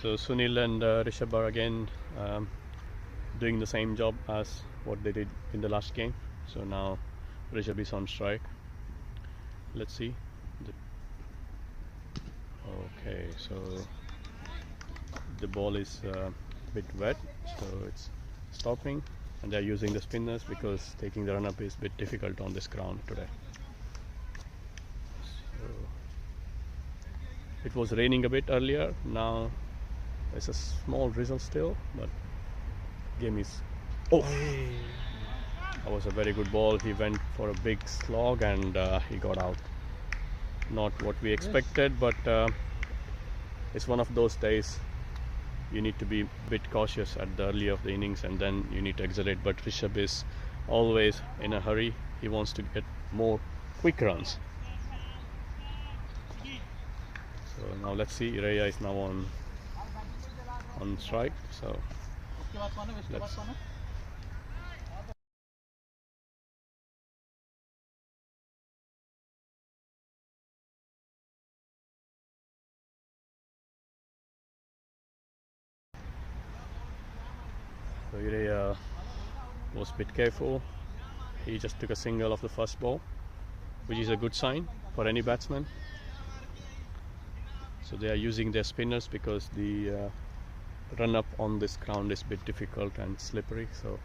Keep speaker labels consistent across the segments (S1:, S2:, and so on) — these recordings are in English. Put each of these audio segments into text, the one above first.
S1: So Sunil and Rishabh are again doing the same job as what they did in the last game. So now Rishabh is on strike. Let's see. Okay, so the ball is a bit wet, so it's stopping, and they're using the spinners because taking the run-up is a bit difficult on this ground today. So it was raining a bit earlier. Now it's a small drizzle still, but game is off. That was a very good ball. He went for a big slog and he got out. Not what we expected, but it's one of those days you need to be a bit cautious at the early of the innings, and then you need to accelerate. But Rishabh is always in a hurry. He wants to get more quick runs. So now let's see. Ireya is now on strike. So let's. So Ireya was a bit careful. He just took a single off the first ball, which is a good sign for any batsman. So they are using their spinners because the run up on this ground is a bit difficult and slippery. So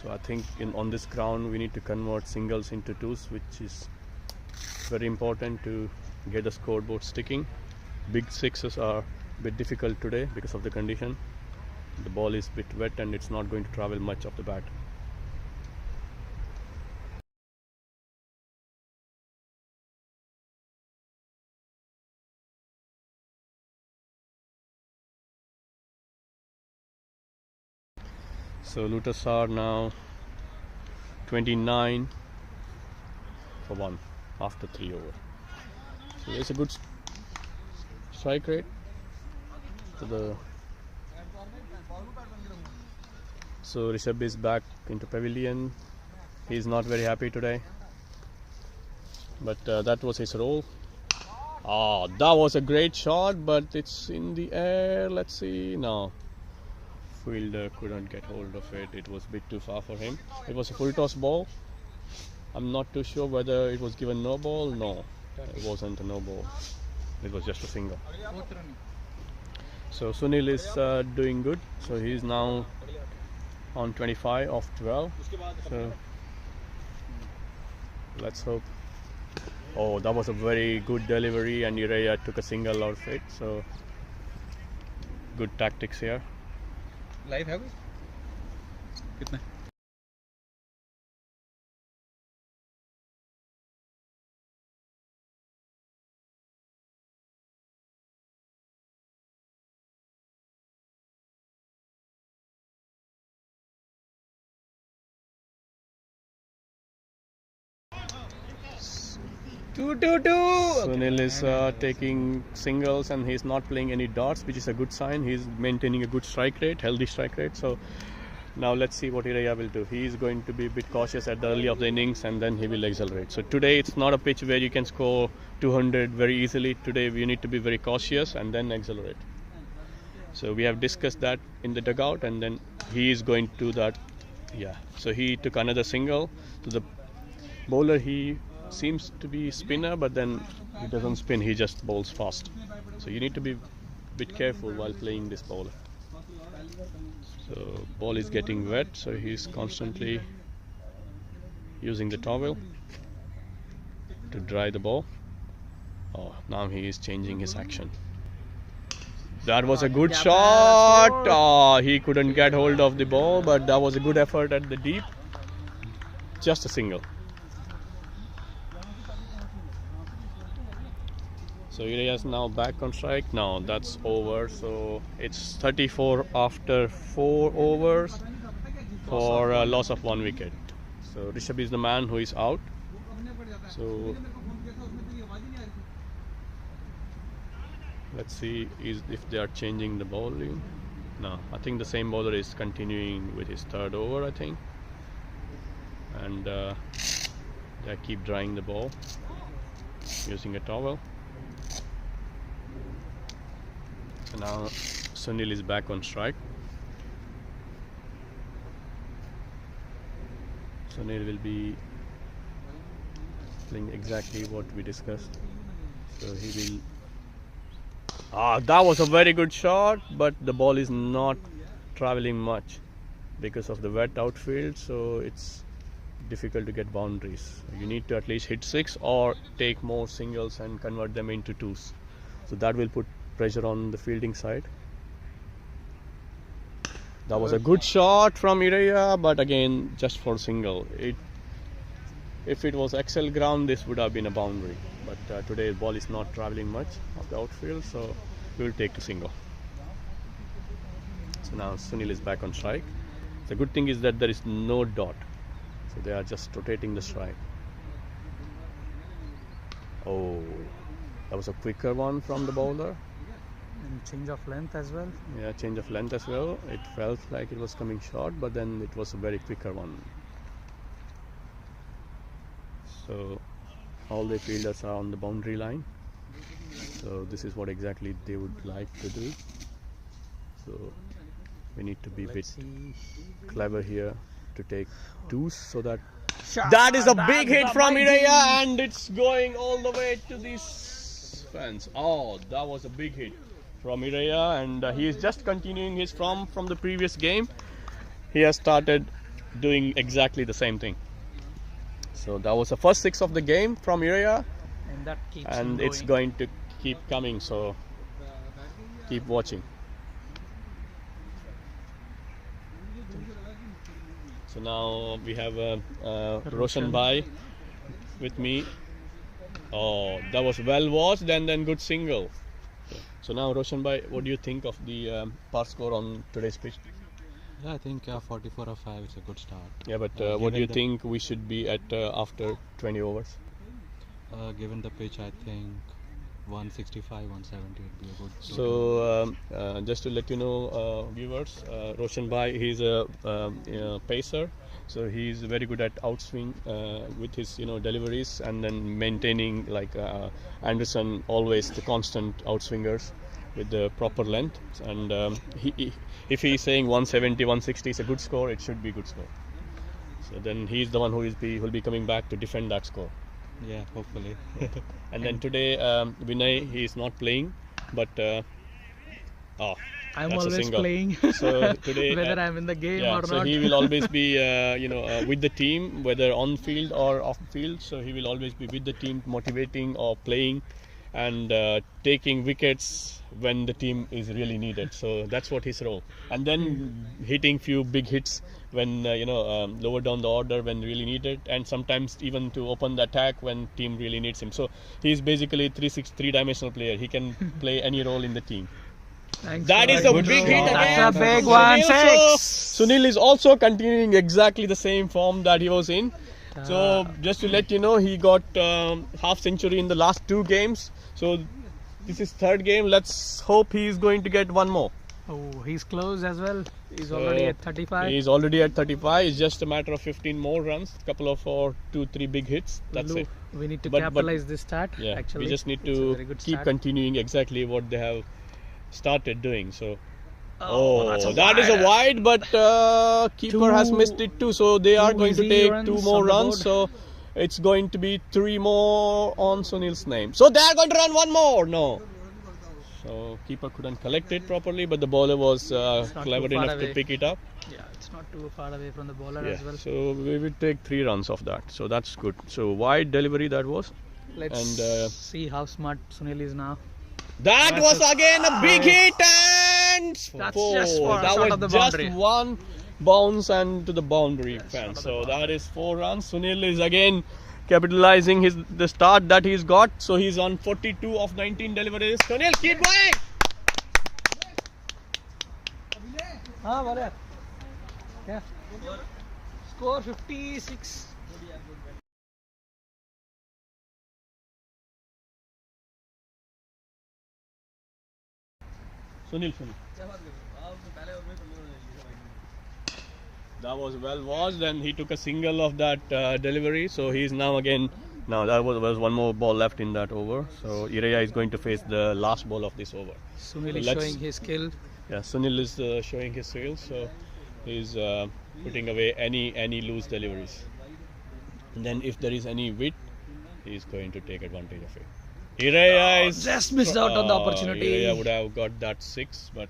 S1: I think on this ground we need to convert singles into twos, which is very important to get the scoreboard sticking. Big sixes are a bit difficult today because of the condition. The ball is a bit wet and it's not going to travel much off the bat. So Lotus are now 29 for 1 after 3 overs. So there's a good strike rate. So Rishabh is back into pavilion. He's not very happy today, but that was his role. That was a great shot, but it's in the air. Let's see. No, fielder couldn't get hold of it. It was a bit too far for him. It was a full toss ball. I'm not too sure whether it was given no ball. No, it wasn't a no ball. It was just a single. So Sunil is doing good. So he's now on 25 of 12. So let's hope. Oh, that was a very good delivery, and Ireya took a single out of it. So good tactics here.
S2: Live है कितने? Two.
S1: Sunil is taking singles and he's not playing any dots, which is a good sign. He's maintaining a good strike rate, healthy strike rate. So now let's see what Ireya will do. He is going to be a bit cautious at the early of the innings, and then he will accelerate. So today it's not a pitch where you can score 200 very easily. Today we need to be very cautious and then accelerate. So we have discussed that in the dugout, and then he is going to do that. Yeah. So he took another single. To the bowler, he seems to be spinner, but then he doesn't spin, he just bowls fast. So you need to be a bit careful while playing this bowler. So ball is getting wet, so he's constantly using the towel to dry the ball. Oh, now he is changing his action. That was a good shot. Oh, he couldn't get hold of the ball, but that was a good effort at the deep. Just a single. So Ireya is now back on strike. Now that's over. So it's 34 after 4 overs for a loss of 1 wicket. So Rishabh is the man who is out. So let's see if they are changing the bowling. No, I think the same bowler is continuing with his 3rd over, I think. And they keep drying the ball using a towel. So now Sunil is back on strike. Sunil will be playing exactly what we discussed. So he will. That was a very good shot, but the ball is not traveling much because of the wet outfield. So it's difficult to get boundaries. You need to at least hit 6 or take more singles and convert them into 2s. So that will put pressure on the fielding side. That was a good shot from Ireya, but again just for single. If it was XL ground, this would have been a boundary. But today the ball is not traveling much of the outfield, so we will take to single. So now Sunil is back on strike. The good thing is that there is no dot, so they are just rotating the strike. Oh, that was a quicker one from the bowler.
S3: And change of length as well.
S1: Yeah, change of length as well. It felt like it was coming short, but then it was a very quicker one. So all the fielders are on the boundary line. So this is what exactly they would like to do. So we need to be a bit clever here to take 2s, so that that is a big hit from Ireya, and it's going all the way to these fans. Oh, that was a big hit from Ireya, and he is just continuing his from the previous game. He has started doing exactly the same thing. So that was the first 6 of the game from Ireya,
S3: And that keeps
S1: and it's going to keep coming, so keep watching. So now we have Roshan Bhai with me. Oh, that was well watched, and then good single. So now Roshan Bhai, what do you think of the par score on today's pitch?
S4: Yeah, I think 44 or 5 is a good start.
S1: Yeah, but what do you think we should be at after 20 overs?
S4: Given the pitch, I think 165, 170 would be a good.
S1: So just to let you know, viewers, Roshan Bhai, he's a pacer, so he's very good at outswing with his deliveries, and then maintaining, like Anderson, always the constant outswingers with the proper length. And if he's saying 170, 160 is a good score, it should be a good score. So then he's the one who will be coming back to defend that score.
S4: Yeah, hopefully.
S1: And then today, Vinay, he is not playing, but
S3: I'm
S1: that's a
S3: always
S1: single.
S3: playing.
S1: So today,
S3: whether I'm in the game or
S1: so
S3: not.
S1: he will always be, with the team, whether on field or off field. So he will always be with the team, motivating or playing, and taking wickets when the team is really needed. So that's what his role. And then hitting few big hits when lower down the order when really needed, and sometimes even to open the attack when team really needs him. So he's basically three-dimensional player. He can play any role in the team.
S3: Thanks
S1: That
S3: for
S1: is a
S3: good
S1: big
S3: shot.
S1: hit again.
S3: That's a big
S1: from
S3: one.
S1: Sunil.
S3: 6.
S1: So Sunil is also continuing exactly the same form that he was in. So just to let you know, he got half century in the last 2 games. So this is 3rd game. Let's hope he is going to get one more.
S3: Oh, he's close as well. He's already at 35.
S1: He's already at 35. It's just a matter of 15 more runs, couple of 2-3 big hits. That's it.
S3: We need to
S1: But-
S3: capitalize this start.
S1: Yeah,
S3: Actually,
S1: we just need
S3: It's a very
S1: to
S3: good
S1: keep
S3: start.
S1: continuing exactly what they have started doing. So,
S3: that's a
S1: that is a wide, but keeper has missed it too. So they are going to
S3: easy
S1: take
S3: runs
S1: 2
S3: on
S1: more
S3: the
S1: runs.
S3: board.
S1: So it's going to be 3 more on Sunil's name. So they are going to run 1 more. No. So keeper couldn't collect it properly, but the bowler was clever
S3: too far
S1: enough to
S3: away.
S1: pick it up.
S3: Yeah, it's not too far away from the bowler
S1: Yeah.
S3: as well.
S1: So we will take 3 runs of that. So that's good. So wide delivery that was.
S3: Let's
S1: And
S3: see how smart Sunil is now.
S1: that was again a big hit, and
S3: That's
S1: 4.
S3: just for a
S1: That
S3: shot
S1: was
S3: of the
S1: just
S3: boundary.
S1: one bounce and to the boundary fence. So that is 4 runs. Sunil is again capitalizing the start that he's got. So he's on 42 of 19 deliveries. Sunil, keep going.
S3: Yeah. Score 56.
S1: Sunil. That was well watched, and he took a single of that delivery. So he is now again Now there was one more ball left in that over, so Ireya is going to face the last ball of this over.
S3: Sunil is
S1: let's-
S3: showing his skill.
S1: Yeah, Sunil is showing his skills, so he's putting away any loose deliveries. And then if there is any width, he's going to take advantage of it. Ireya is
S3: just missed out on the opportunity.
S1: Ireya would have got that 6, but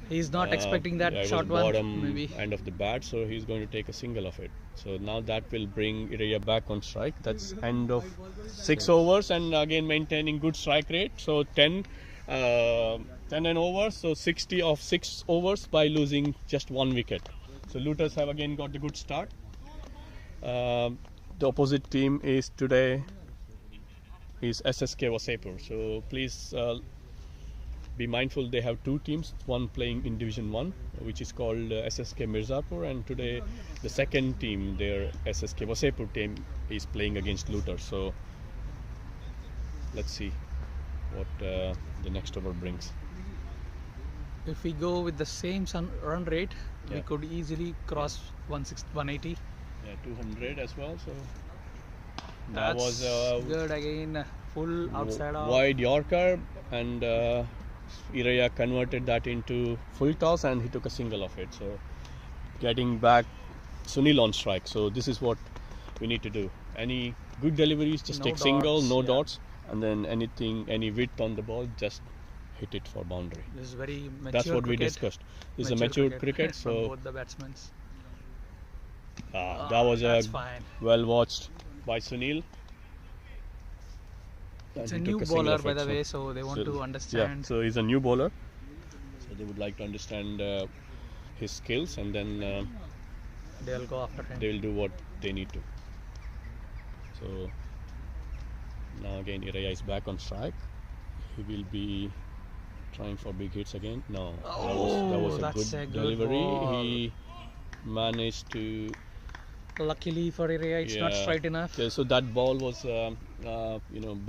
S3: He's not expecting that
S1: yeah, it
S3: short
S1: was
S3: one.
S1: bottom
S3: Maybe.
S1: end of the bat, so he's going to take a single of it. So now that will bring Ireya back on strike. That's end of 6 overs, and again maintaining good strike rate. So 10 and over, so 60 of 6 overs by losing just 1 wicket. So Looters have again got a good start. The opposite team is today is SSK Wasseypur. So please be mindful, they have 2 teams, one playing in Division 1, which is called SSK Mirzapur, and today the second team, their SSK Wasseypur team, is playing against Looters. So let's see what the next over brings.
S3: If we go with the same run rate, we
S1: Yeah.
S3: could easily cross 180.
S1: Yeah, 200 as well. So that
S3: That's
S1: was
S3: good again. Full outside off.
S1: wide Yorker, and Ireya converted that into full toss, and he took a single of it. So getting back Sunil on strike. So this is what we need to do. Any good deliveries, just
S3: No
S1: take single,
S3: dots,
S1: no
S3: yeah.
S1: dots, and then any width on the ball, just hit it for boundary.
S3: This is very mature
S1: That's what we
S3: cricket.
S1: discussed. This is a mature cricket.
S3: from
S1: So
S3: both the batsmen.
S1: that was a
S3: That's fine.
S1: well watched by Sunil.
S3: It's
S1: And
S3: a
S1: he
S3: new
S1: took single
S3: bowler,
S1: of
S3: by
S1: it,
S3: the
S1: so-
S3: way, so they want
S1: so-
S3: to understand.
S1: Yeah, so he's a new bowler. So they would like to understand his skills, and then
S3: They'll go after him.
S1: they will do what they need to. So now again Ireya is back on strike. He will be trying for big hits again. No, that was a
S3: that's
S1: good
S3: a good
S1: delivery.
S3: ball.
S1: He managed to.
S3: Luckily for Ireya, it's not
S1: Yeah.
S3: straight enough.
S1: Okay, so that ball was a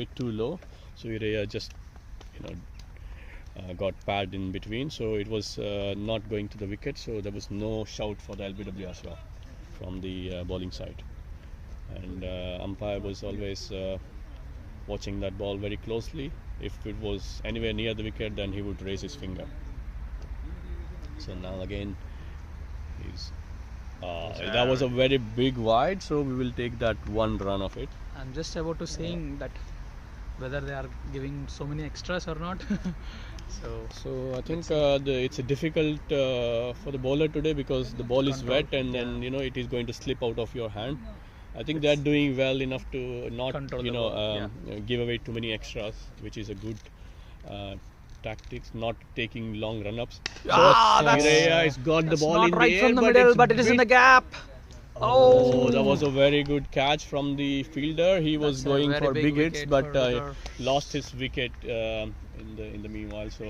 S1: bit too low. So Ireya just got padded in between. So it was not going to the wicket. So there was no shout for the LBW as well from the bowling side. And umpire was always watching that ball very closely. If it was anywhere near the wicket, then he would raise his finger. So now again, he's. That was a very big wide, so we will take that 1 run of it.
S3: I'm just about to saying that whether they are giving so many extras or not.
S1: So I think it's a difficult for the bowler today, because the ball is
S3: Control,
S1: wet, and then it is going to slip out of your hand. I think they are doing well enough to not
S3: Control the ball,
S1: give away too many extras, which is a good tactics, not taking long run-ups. Ireya has got the
S3: That's
S1: ball
S3: not
S1: in
S3: right
S1: the air,
S3: from the middle,
S1: it's
S3: but it is in the
S1: bit-
S3: gap.
S1: Oh, that was a very good catch from the fielder. He was
S3: That's a
S1: going
S3: very
S1: for
S3: big
S1: big hits,
S3: wicket
S1: but
S3: for Looters.
S1: lost his wicket in the meanwhile. So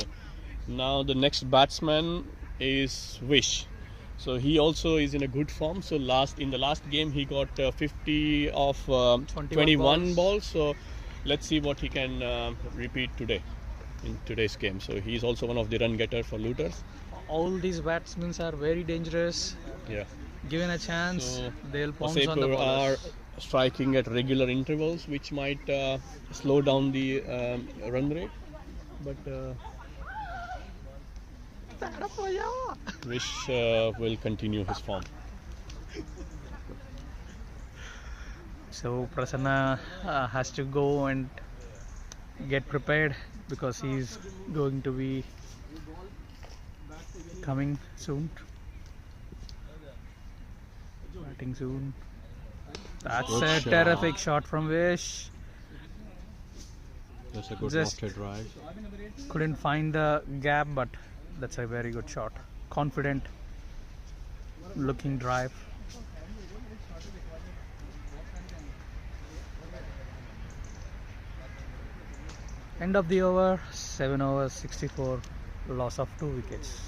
S1: now the next batsman is Wish. So he also is in a good form. So in the last game he got 50 of 21 balls. So let's see what he can repeat today in today's game. So he is also one of the run getter for Looters.
S3: All these batsmen are very dangerous.
S1: Yeah.
S3: Given a chance,
S1: So
S3: they'll pounce on the
S1: Wasseypur are
S3: bowlers.
S1: striking at regular intervals, which might slow down the run rate. But Wish will continue his form.
S3: So Prasanna has to go and get prepared, because he's going to be coming soon. Batting soon. That's
S4: Good
S3: a
S4: shot.
S3: terrific shot from Wish.
S4: That's a good
S3: Just-
S4: lofted drive.
S3: Couldn't find the gap, but that's a very good shot. Confident looking drive. End of the over, 7 overs, 64, loss of 2 wickets.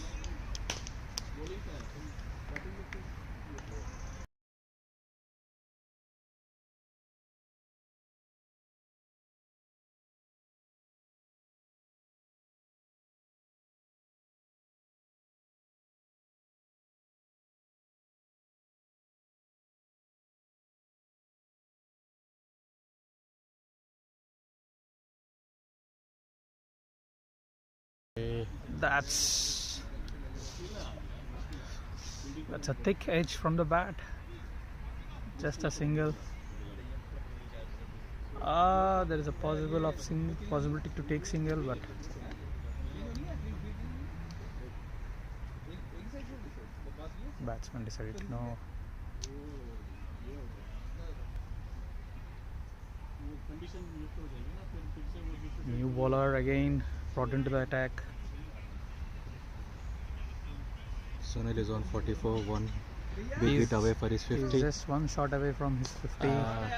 S3: That's a thick edge from the bat. Just a single. There is a possibility to take single, but batsman decided no. New bowler again brought into the attack.
S4: Sunil is on 44, one big hit away for his 50.
S3: He's just one shot away from his 50.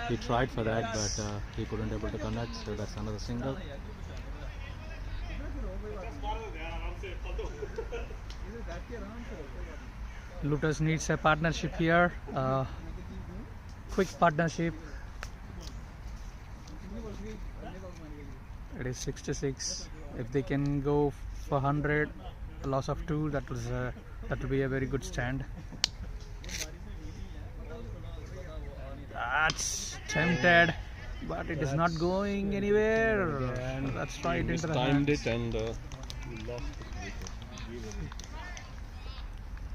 S4: He tried for that, but he couldn't able to connect, so that's another single.
S3: Looters needs a partnership here. Quick partnership. It is 66. If they can go for 100, a loss of 2, that will be a very good stand. That's tempted, but it is not going anywhere. That's right into the
S1: timed
S3: hands.
S1: it and lost.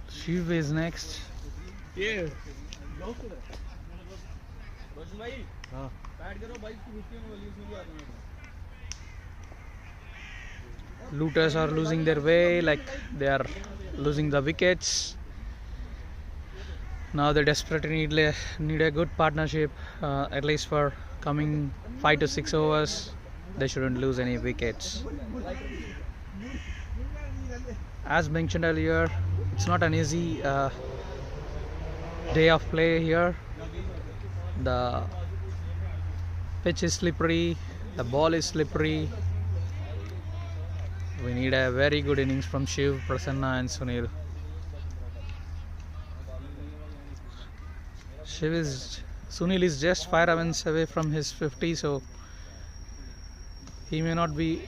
S3: Shiv is next.
S1: Yeah.
S3: Looters are losing their way, like they are losing the wickets. Now they desperately need a good partnership, at least for coming 5 to 6 overs. They shouldn't lose any wickets. As mentioned earlier, it's not an easy day of play here. The pitch is slippery, the ball is slippery. We need a very good innings from Shiv, Prasanna and Sunil. Sunil is just 5 runs away from his 50, so he may not be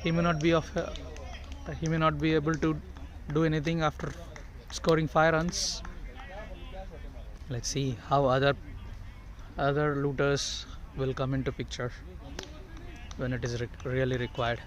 S3: able to do anything after scoring 5 runs. Let's see how other looters will come into picture when it is really required.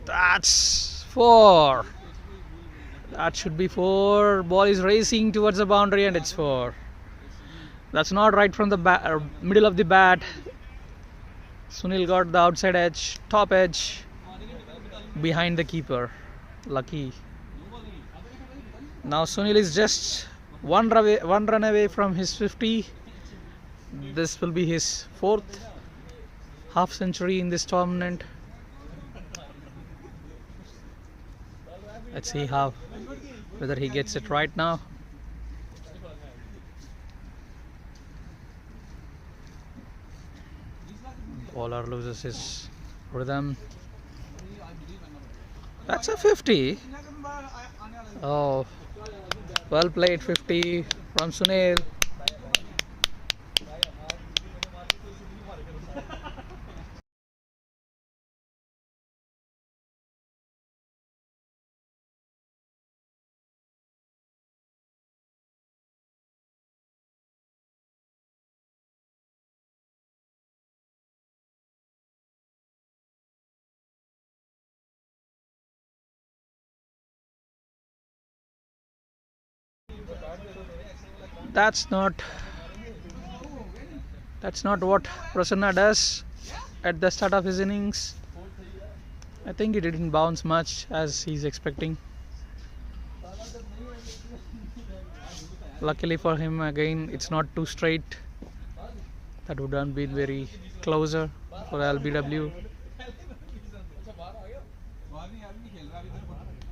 S3: That's 4. That should be 4. Ball is racing towards the boundary and it's 4. That's not right from the middle of the bat. Sunil got the outside edge, top edge, behind the keeper. Lucky. Now Sunil is just one run away from his 50. This will be his 4th half century in this tournament. Let's see whether he gets it right now. Bowler loses his rhythm. That's a 50. Oh, well played, 50 from Sunil. That's not what Prasanna does at the start of his innings. I think he didn't bounce much as he's expecting. Luckily for him, again, it's not too straight. That would have been very closer for LBW.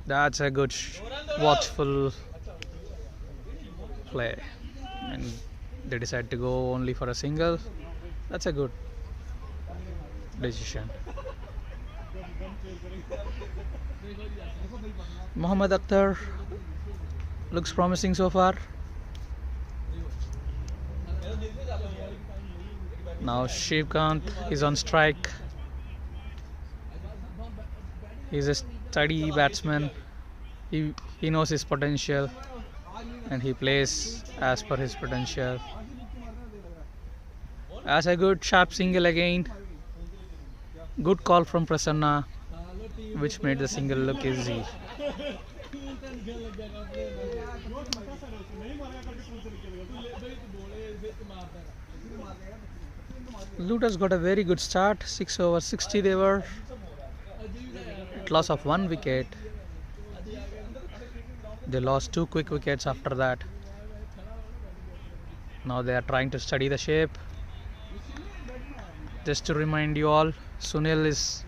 S3: That's a good watchful play, and they decide to go only for a single. That's a good decision. Mohammad Akhtar Looks promising so far. Now Shivkant is on strike. He's a steady batsman. He knows his potential and he plays as per his potential. As a good sharp single again. Good call from Prasanna, which made the single look easy. Looters got a very good start. 6 over 60 they were. Loss of 1 wicket. They lost 2 quick wickets after that. Now they are trying to study the shape. Just to remind you all, Sunil is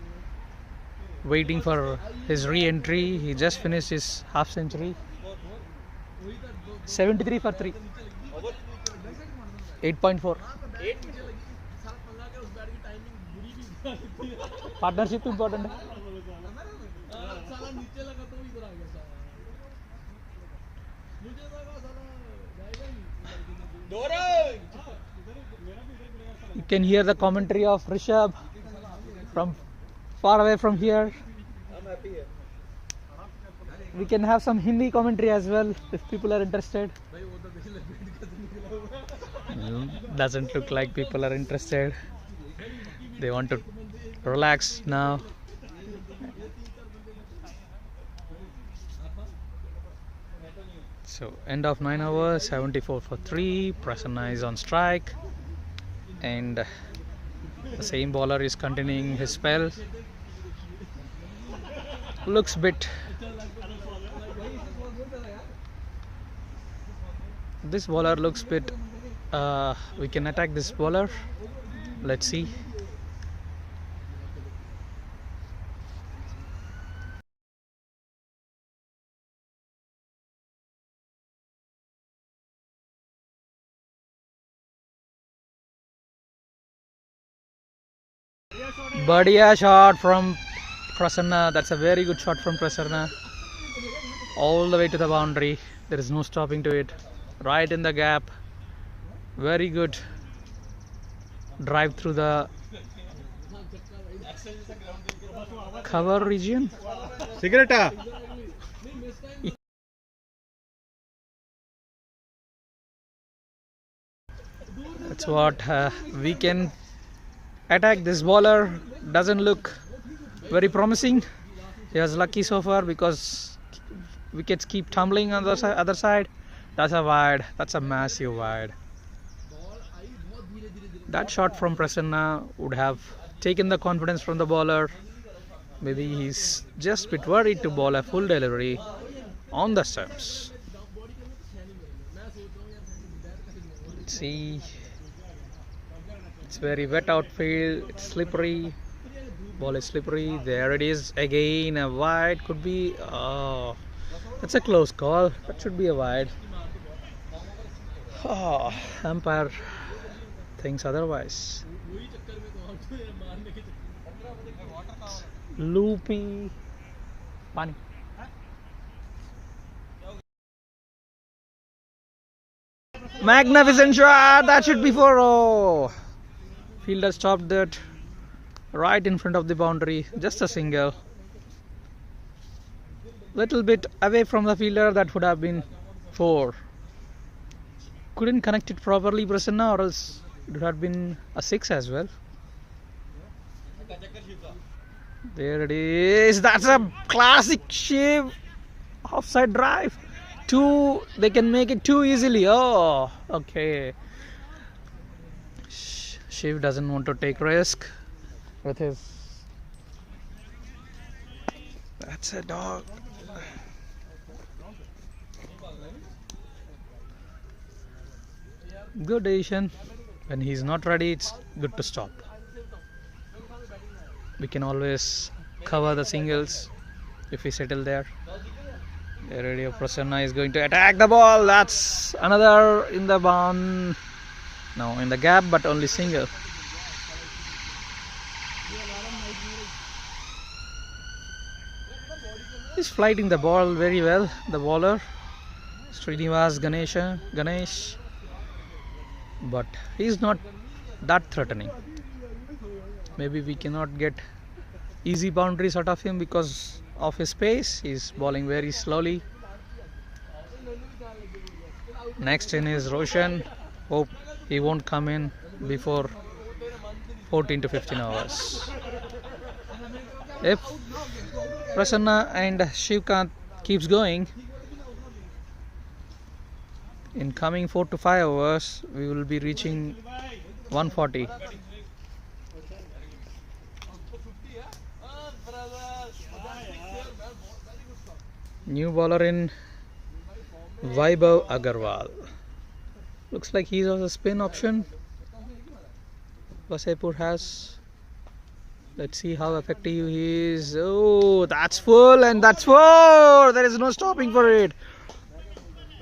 S3: waiting for his re-entry. He just finished his half century. 73 for 3. 8.4. Partnership important. You can hear the commentary of Rishabh from far away from here. We can have some Hindi commentary as well if people are interested. Doesn't look like people are interested. They want to relax now. So end of 9 hours, 74 for 3. Prasanna is on strike. And the same bowler is continuing his spell. Looks bit. This bowler looks bit. We can attack this bowler. Let's see. Badhiya shot from Prasanna. That's a very good shot from Prasanna. All the way to the boundary. There is no stopping to it. Right in the gap. Very good drive through the cover region.
S2: Cigarette.
S3: That's what we can attack. This bowler doesn't look very promising. He was lucky so far because wickets keep tumbling on the other side. That's a wide. That's a massive wide. That shot from Prasanna would have taken the confidence from the bowler. Maybe he's just a bit worried to bowl a full delivery on the stumps. Let's see. It's very wet outfield. It's slippery. Ball is slippery. There it is again. A wide could be. Oh, that's a close call. That should be a wide. Oh, umpire thinks otherwise. Loopy. Pani. Magnificent shot. That should be for. Oh. Fielder stopped that right in front of the boundary. Just a single. Little bit away from the fielder. That would have been 4. Couldn't connect it properly, Prasanna, or else it would have been a 6 as well. There it is. That's a classic Shiv offside drive. 2. They can make it 2 easily. Oh, okay. Shiv doesn't want to take risk with his. That's a dog. Good decision. When he's not ready, it's good to stop. We can always cover the singles if we settle there. The radio Prasanna is going to attack the ball. That's another in the bound. No, in the gap, but only single. He's flighting the ball very well, the bowler. Srinivas Ganesh, but he's not that threatening. Maybe we cannot get easy boundaries out of him because of his pace. He's bowling very slowly. Next in is Roshan. Hope he won't come in before 14 to 15 hours. If Prasanna and Shivkant keeps going, in coming 4 to 5 hours we will be reaching 140. New bowler in Vaibhav Agarwal. Looks like he's on the spin option. Wasseypur has. Let's see how effective he is. Oh, that's full and that's four. There is no stopping for it.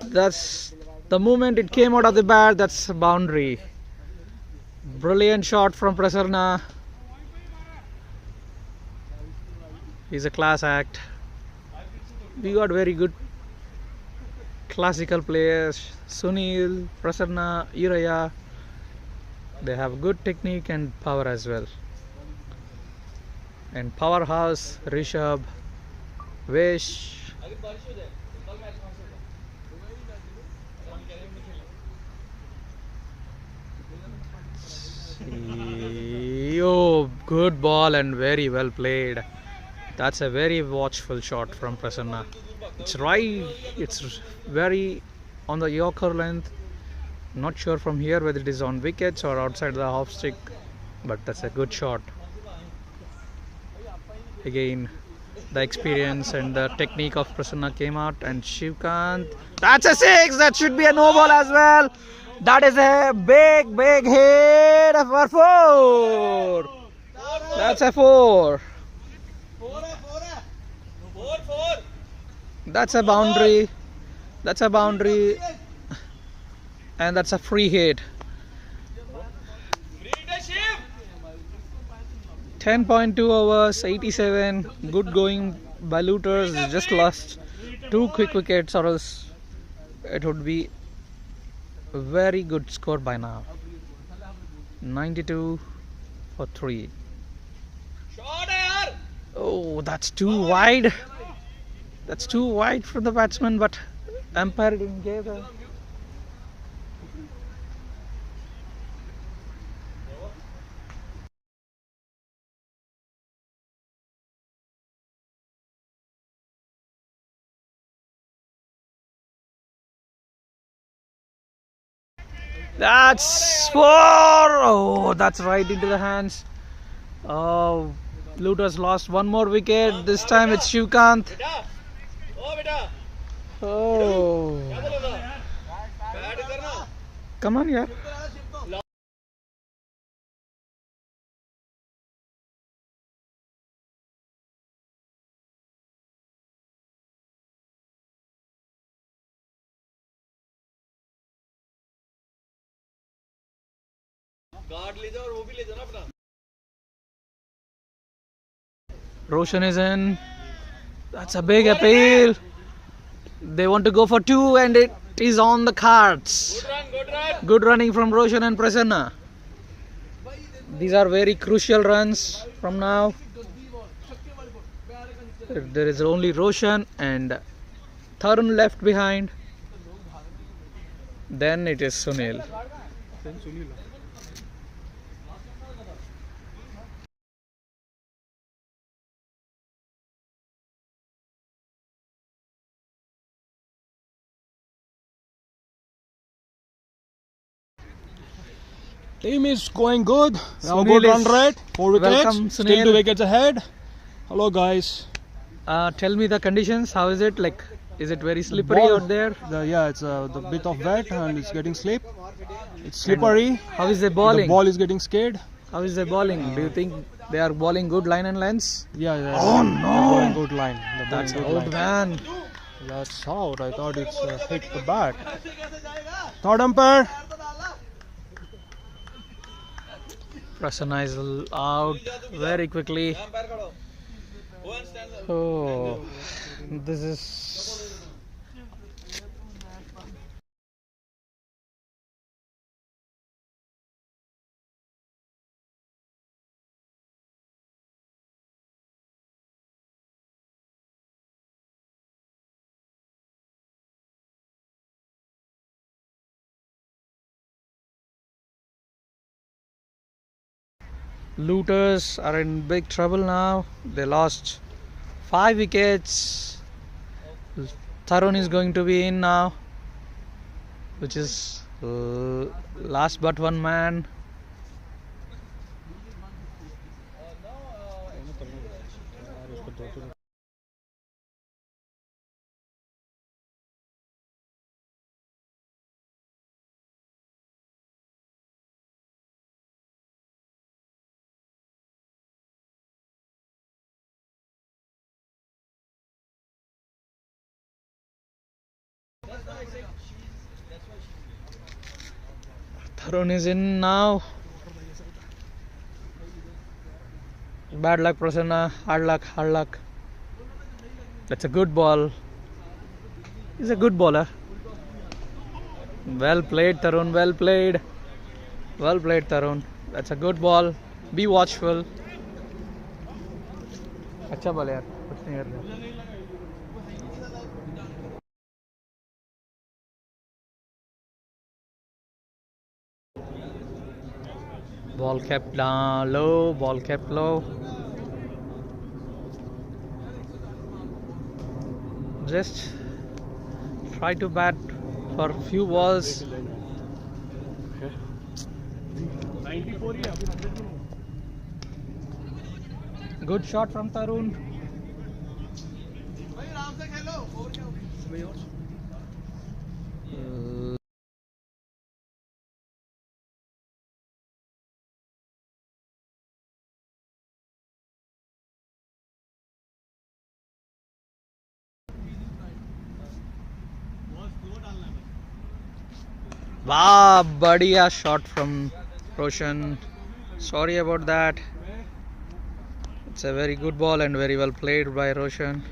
S3: That's the moment it came out of the bat. That's a boundary. Brilliant shot from Prasanna. He's a class act. We got very good classical players. Sunil, Prasanna, Iraya. They have good technique and power as well. And powerhouse Rishabh, Vish. Oh, good ball and very well played. That's a very watchful shot from Prasanna. It's right, it's very on the Yorker length. Not sure from here whether it is on wickets or outside the half stick, but that's a good shot. Again, the experience and the technique of Prasanna came out, and Shivkant. That's a six. That should be a no ball as well. That is a big hit for four. That's a four. That's a boundary. That's a boundary. And that's a free hit. 10.2 overs, 87. Good going by Looters. They just lost 2 quick wickets, or else it would be a very good score by now. 92 for 3. Oh, that's too wide. That's too wide for the batsman, but umpire didn't give a. That's 4. Oh, that's right into the hands. Oh, Looters lost 1 more wicket. This time it's Shivkant. Oh, come on, yeah. Roshan is in. That's a big appeal. They want to go for 2 and it is on the cards. Good running from Roshan and Prasanna. These are very crucial runs from now. There is only Roshan and Tarun left behind. Then it is Sunil.
S1: Team is going good. Now
S3: Sunil
S1: good run
S3: is-
S1: rate. 4 wickets.
S3: Welcome,
S1: Still
S3: Sunil.
S1: 2 wickets ahead. Hello guys.
S3: Tell me the conditions. How is it? Like, is it very slippery
S1: Ball-
S3: out there?
S1: Yeah, it's the bit of wet and it's getting slip. It's slippery.
S3: How is the
S1: The
S3: bowling?
S1: ball is getting scared.
S3: How is the bowling? Do you think they are bowling good line and lengths?
S1: Yeah.
S3: Oh, no.
S1: Going good line. They're
S3: That's
S1: going
S3: old
S1: good line.
S3: man.
S1: That's out. I thought it's hit the bat. Third umpire.
S3: Prasanna is out very quickly. Oh, this is Looters are in big trouble now. They lost 5 wickets. Tarun is going to be in now, which is last but one man. Tarun is in now. Bad luck, Prasanna. Hard luck, hard luck. That's a good ball. He's a good bowler. Well played, Tarun. Well played. Well played, Tarun. That's a good ball. Be watchful. अच्छा ball यार कुछ नहीं कर रहा. Ball kept down low. Ball kept low. Just try to bat for few balls. Good shot from Tarun. Wow, बढ़िया shot from Roshan. Sorry about that. It's a very good ball and very well played by Roshan.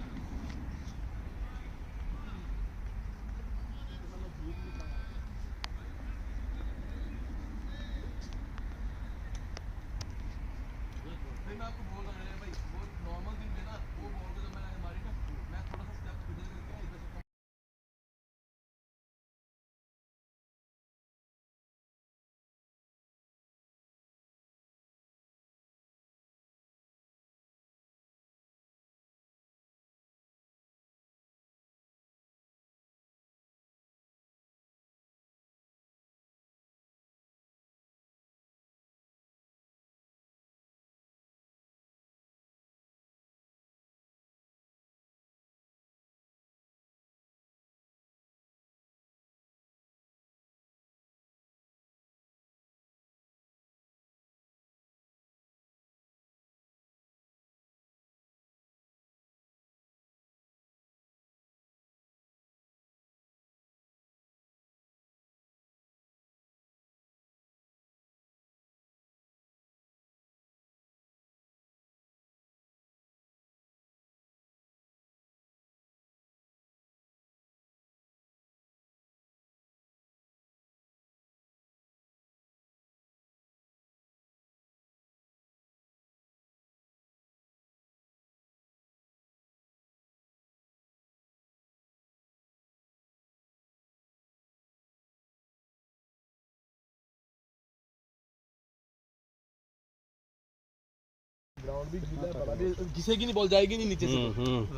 S2: Ground भी गीला है पता भी घिसेगी नहीं ball जाएगी नहीं नीचे से.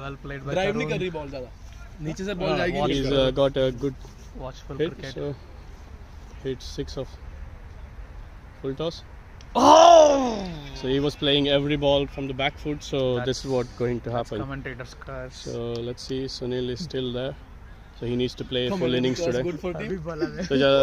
S3: Well played by
S2: ड्राइव नहीं
S3: Tarun.
S2: कर रही बॉल ज्यादा नीचे से बॉल जाएगी
S1: He's
S2: नहीं.
S1: got a good
S3: Watchful
S1: hit.
S3: cricket.
S1: So hit 6 of full toss.
S3: Oh!
S1: So he was playing every ball from the back foot. So this is what going to happen.
S3: Commentator's curse.
S1: So let's see. Sunil is still there. So he needs to play
S2: Come
S1: full
S2: on,
S1: innings
S2: because
S1: today.
S2: good for team.
S3: अभी बोला है.
S1: So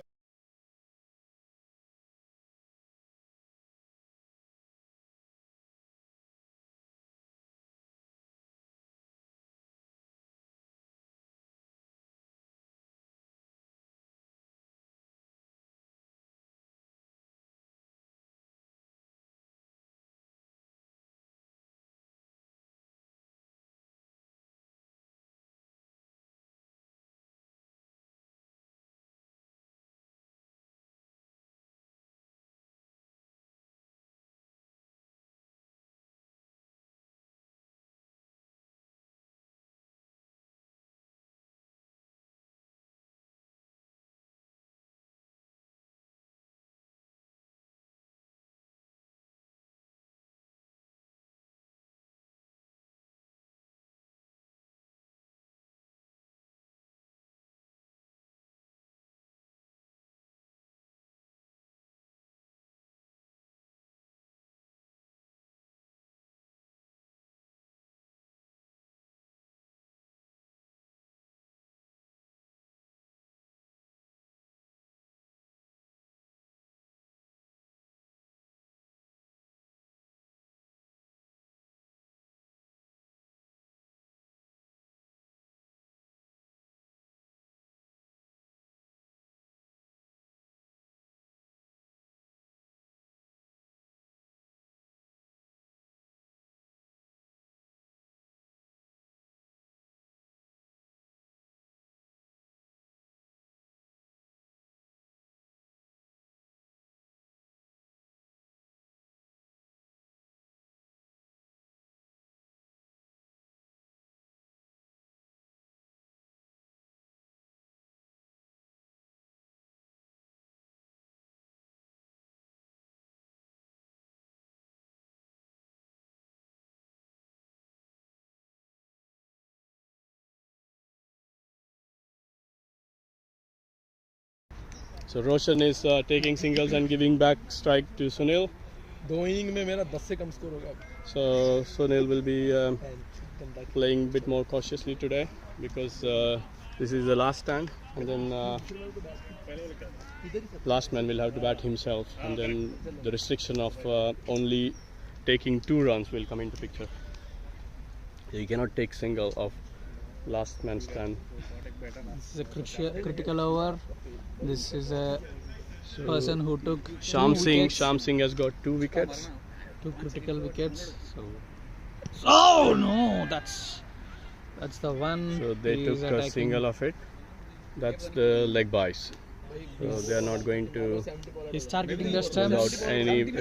S1: So Roshan is taking singles and giving back strike to Sunil.
S2: 2 inning में मेरा 10 से कम score होगा.
S1: So Sunil will be playing a bit more cautiously today because this is the last stand, and then last man will have to bat himself, and then the restriction of only taking 2 runs will come into picture. You cannot take single of last man stand.
S3: This is a critical over. This is a person who took
S1: Sham
S3: 2
S1: Singh.
S3: wickets.
S1: Sham Singh has got 2 wickets.
S3: 2 critical wickets. So, oh no, that's the one.
S1: So they
S3: he
S1: took
S3: is
S1: a
S3: attacking.
S1: single of it. That's the leg buys. So they are not going to
S3: He's targeting the
S1: without
S3: stumps.
S1: any to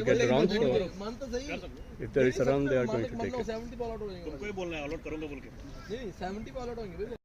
S1: get the run. So if there is a run, they are going to take it.
S2: 70 ball out हो जाएंगे. तुमको ही बोलना है, out करूंगा बोल के. नहीं 70 ball out होंगे.